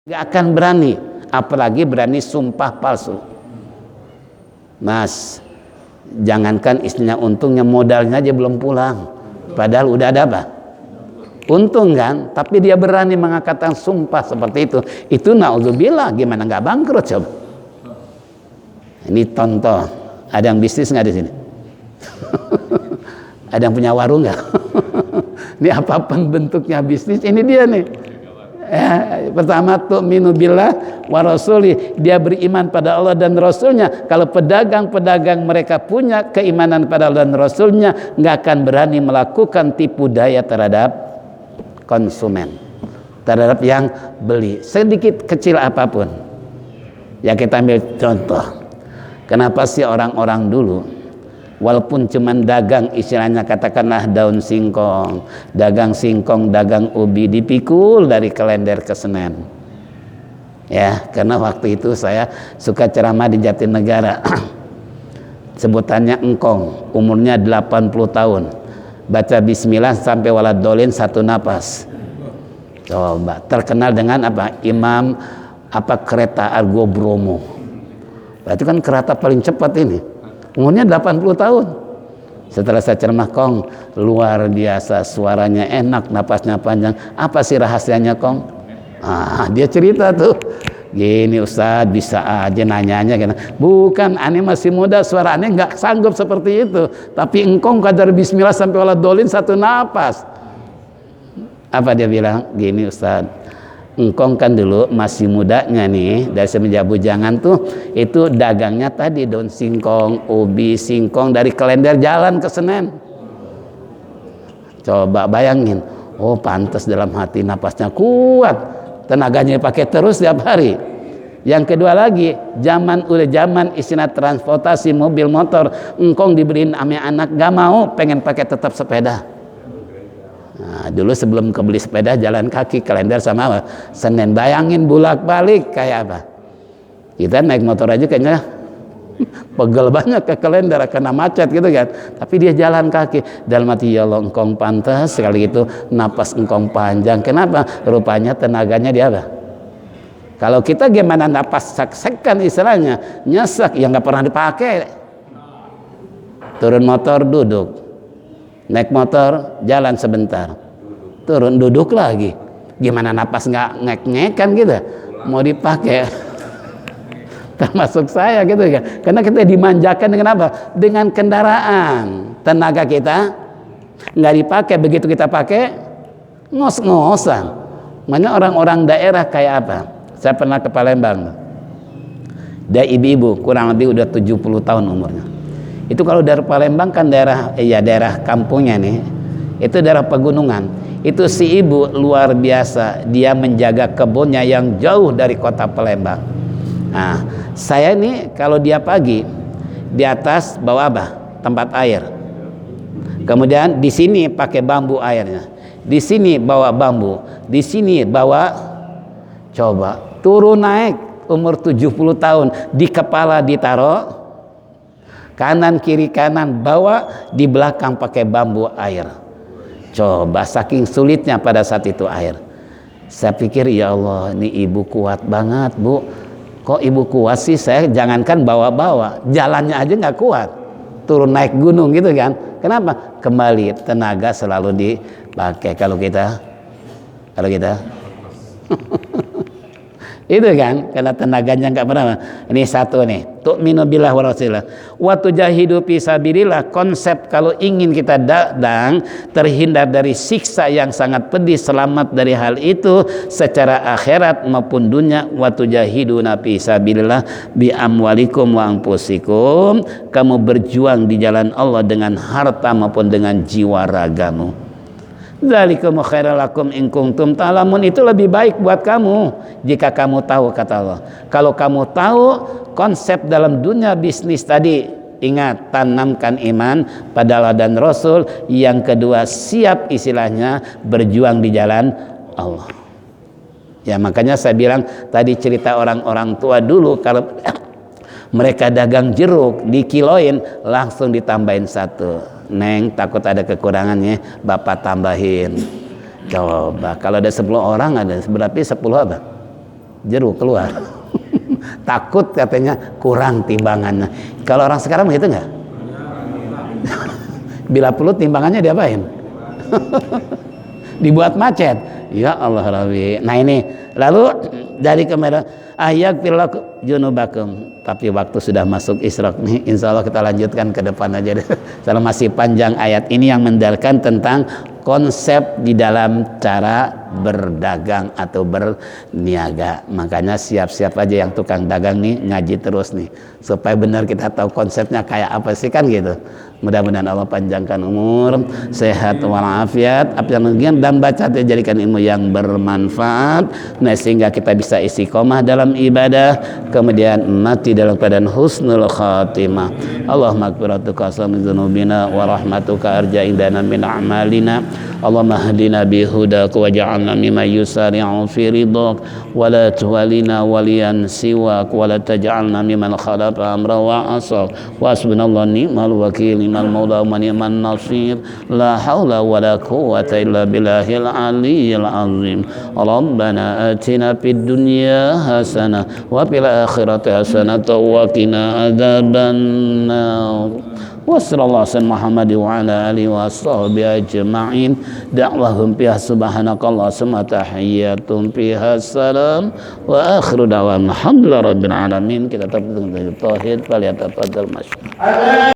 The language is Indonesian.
Gak akan berani, apalagi berani sumpah palsu. Mas, jangankan istrinya untungnya modalnya aja belum pulang, padahal udah ada apa? Untung kan, tapi dia berani mengatakan sumpah seperti itu. Itu naudzubillah, gimana nggak bangkrut coba? Ini contoh, ada yang bisnis nggak di sini? Ada yang punya warung nggak? Ini apapun bentuknya bisnis, ini dia nih. Pertama tu'minu billah wa rasuli, dia beriman pada Allah dan Rasulnya. Kalau pedagang-pedagang mereka punya keimanan pada Allah dan Rasulnya, nggak akan berani melakukan tipu daya terhadap konsumen, terhadap yang beli sedikit kecil apapun. Ya kita ambil contoh, kenapa sih orang-orang dulu walaupun cuman dagang istilahnya katakanlah daun singkong, dagang singkong, dagang ubi, dipikul dari Klender ke Senen. Ya, karena waktu itu saya suka ceramah di Jatinegara. Sebutannya engkong, umurnya 80 tahun. Baca bismillah sampai waladolin satu napas. Coba, terkenal dengan apa? Imam apa kereta Argo Bromo. Berarti kan kereta paling cepat ini. Umurnya 80 tahun. Setelah saya ceramah, Kong, luar biasa, suaranya enak, napasnya panjang. Apa sih rahasianya, Kong? Dia cerita tuh, gini Ustadz, bisa aja nanyanya gitu. Bukan, aneh masih muda, suara aneh nggak sanggup seperti itu. Tapi engkong kadar bismillah sampai waladolin satu napas. Apa dia bilang? Gini Ustadz, engkong kan dulu masih mudanya nih, dari semenjak bujangan tuh itu dagangnya tadi daun singkong, ubi, singkong dari Klender jalan ke Senen. Coba bayangin, oh pantas dalam hati napasnya kuat, tenaganya pakai terus tiap hari. Yang kedua lagi, udah zaman istilah transportasi mobil motor, engkong dibeliin ame anak gak mau, pengen pakai tetap sepeda. Nah, dulu sebelum kebeli sepeda jalan kaki Klender sama apa? Senen, bayangin bolak-balik kayak apa? Kita naik motor aja kayaknya pegel banyak ke Klender karena macet gitu kan. Tapi dia jalan kaki. Dalam hati ya Allah, engkong pantas sekali itu, napas engkong panjang. Kenapa? Rupanya tenaganya dia apa? Kalau kita gimana napas sek-sekan istilahnya, nyesek yang nggak pernah dipakai. Turun motor duduk. Naik motor jalan sebentar, turun duduk lagi, gimana napas nggak ngek-ngekan gitu, mau dipakai. Termasuk saya gitu kan, karena kita dimanjakan dengan apa? Dengan kendaraan. Tenaga kita nggak dipakai, begitu kita pakai ngos-ngosan. Makanya orang-orang daerah kayak apa? Saya pernah ke Palembang, ada ibu-ibu kurang lebih udah 70 tahun umurnya. Itu kalau dari Palembang kan daerah kampungnya nih, itu daerah pegunungan. Itu si ibu luar biasa, dia menjaga kebunnya yang jauh dari kota Palembang. Nah, saya ini kalau dia pagi di atas bawa apa? Tempat air. Kemudian di sini pakai bambu airnya. Di sini bawa bambu, di sini bawa, coba turun naik umur 70 tahun, di kepala ditaruh kanan kiri kanan, bawa di belakang pakai bambu air. Coba saking sulitnya pada saat itu air. Saya pikir ya Allah, ini ibu kuat banget bu. Kok ibu kuat sih? Saya jangankan bawa-bawa, jalannya aja nggak kuat. Turun naik gunung gitu kan. Kenapa? Kembali tenaga selalu dipakai. Kalau kita itu kan karena tenaganya nggak pernah. Ini satu nih, tu'minu billah wa rasulillah wa tujahidu fi sabilillah. Konsep kalau ingin kita terhindar dari siksa yang sangat pedih, selamat dari hal itu secara akhirat maupun dunia, wa tujahiduna fi sabilillah bi amwalikum wa anfusikum, kamu berjuang di jalan Allah dengan harta maupun dengan jiwa ragamu. Dzalikum khairul lakum in kuntum ta'lamun, itu lebih baik buat kamu jika kamu tahu, kata Allah. Kalau kamu tahu konsep dalam dunia bisnis tadi, ingat, tanamkan iman pada Allah dan Rasul. Yang kedua, siap istilahnya berjuang di jalan Allah. Ya makanya saya bilang tadi cerita orang-orang tua dulu, kalau mereka dagang jeruk dikiloin langsung ditambahin satu. Neng takut ada kekurangannya, bapak tambahin. Coba kalau ada 10 orang, ada berarti 10 apa? jeruk keluar. Takut katanya kurang timbangannya. Kalau orang sekarang begitu nggak? Bila perlu timbangannya diapain? Dibuat macet. Ya Allah Rabbi. Nah ini lalu dari kemarin ayak filakum junubakum. Tapi waktu sudah masuk Isra nih, insya Allah kita lanjutkan ke depan aja deh. Karena masih panjang ayat ini yang mendalilkan tentang konsep di dalam cara berdagang atau berniaga. Makanya siap-siap aja yang tukang dagang nih ngaji terus nih supaya benar kita tahu konsepnya kayak apa sih kan gitu. Mudah-mudahan Allah panjangkan umur, sehat walafiat, dan baca dijadikan ilmu yang bermanfaat, nah sehingga kita bisa istiqomah dalam ibadah, kemudian mati dalam keadaan husnul khatimah. Allahumma aghfiratuka min dzunubina wa rahmatuka arja indana min a'malina. Allahumma hdina bihudaka waj'alna mimman yusari'u fi ridhak wa la tuwallina waliyan siwak wa la taj'alna mimman khalafa amra wa asaf wa hasbunallahu ni'mal wakil ni'mal maula wa ni'man nasir la haula wa la quwwata illa billahil aliyyil azim. Rabbana atina fid dunya hasanah wa fil akhirati hasanah wa qina adzabannar. Wassallallahu ala Muhammad wa ala alihi wa sahbihi ajma'in. Da'wahum fiha subhanakallah summa tahiyyatun fiha salam wa akhiru da'wana alhamdulillahi rabbil alamin. Kita tetap dengan tauhid, faliyatafadhal masyaallah.